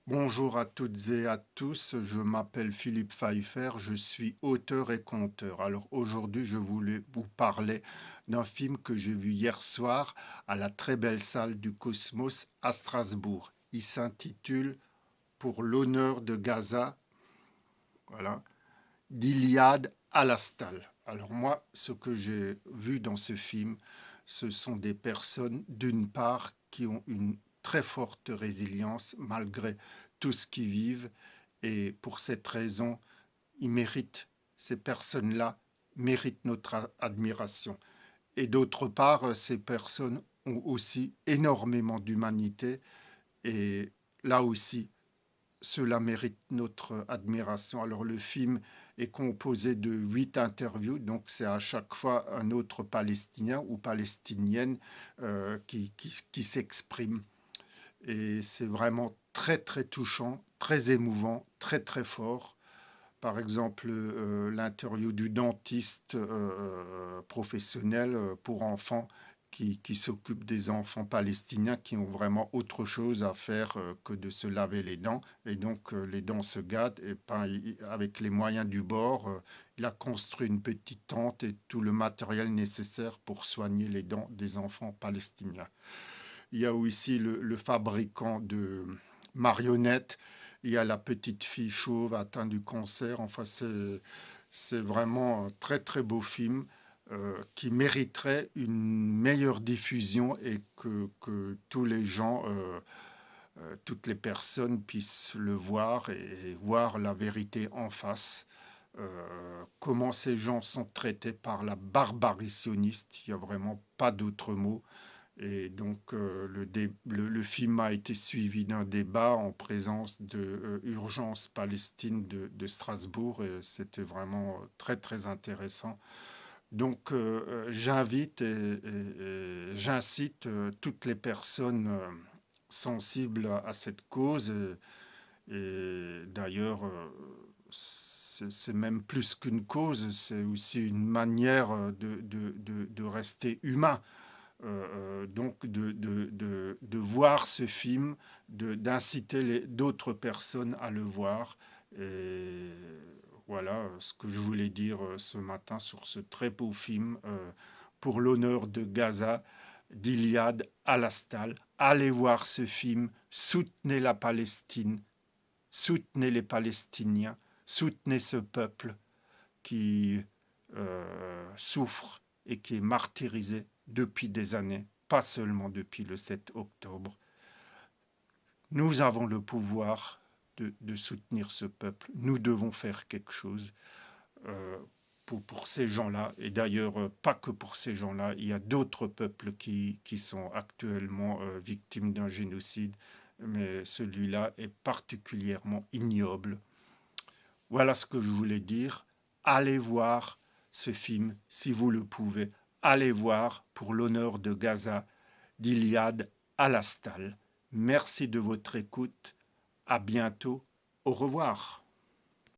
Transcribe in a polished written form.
Bonjour à toutes et à tous, je m'appelle Philippe Pfeiffer, je suis auteur et conteur. Alors aujourd'hui, je voulais vous parler d'un film que j'ai vu hier soir à la très belle salle du Cosmos à Strasbourg. Il s'intitule Pour l'honneur de Gaza, voilà, d'Iliade à la Stalle. Alors moi, ce que j'ai vu dans ce film, ce sont des personnes, d'une part, qui ont une très forte résilience malgré tout ce qu'ils vivent. Et pour cette raison, ils méritent, ces personnes-là méritent notre admiration. Et d'autre part, ces personnes ont aussi énormément d'humanité. Et là aussi, cela mérite notre admiration. Alors le film est composé de 8 interviews, donc c'est à chaque fois un autre Palestinien ou Palestinienne qui s'exprime. Et c'est vraiment très très touchant, très émouvant, très très fort. Par exemple, l'interview du dentiste professionnel pour enfants qui s'occupe des enfants palestiniens qui ont vraiment autre chose à faire que de se laver les dents. Et donc, les dents se gâtent. Et ben, avec les moyens du bord, il a construit une petite tente et tout le matériel nécessaire pour soigner les dents des enfants palestiniens. Il y a aussi le fabricant de marionnettes. Il y a la petite fille chauve atteinte du cancer. Enfin, c'est vraiment un très très beau film qui mériterait une meilleure diffusion et que tous les gens, toutes les personnes puissent le voir et voir la vérité en face. Comment ces gens sont traités par la barbarie sioniste, il n'y a vraiment pas d'autre mot. Et donc, le film a été suivi d'un débat en présence de Urgence Palestine de Strasbourg et c'était vraiment très, très intéressant. Donc, j'invite et j'incite toutes les personnes sensibles à cette cause. Et d'ailleurs, c'est même plus qu'une cause, c'est aussi une manière de rester humain donc de voir ce film, d'inciter d'autres personnes à le voir. Et voilà ce que je voulais dire ce matin sur ce très beau film pour l'honneur de Gaza, d'Iliade à la Stalle. Allez voir ce film, soutenez la Palestine, soutenez les Palestiniens, soutenez ce peuple qui souffre et qui est martyrisé depuis des années, pas seulement depuis le 7 octobre. Nous avons le pouvoir de soutenir ce peuple. Nous devons faire quelque chose euh, pour ces gens-là. Et d'ailleurs, pas que pour ces gens-là. Il y a d'autres peuples qui sont actuellement victimes d'un génocide, mais celui-là est particulièrement ignoble. Voilà ce que je voulais dire. Allez voir ce film si vous le pouvez. Allez voir pour l'honneur de Gaza d'Iliade à la Stalle. Merci de votre écoute. À bientôt. Au revoir.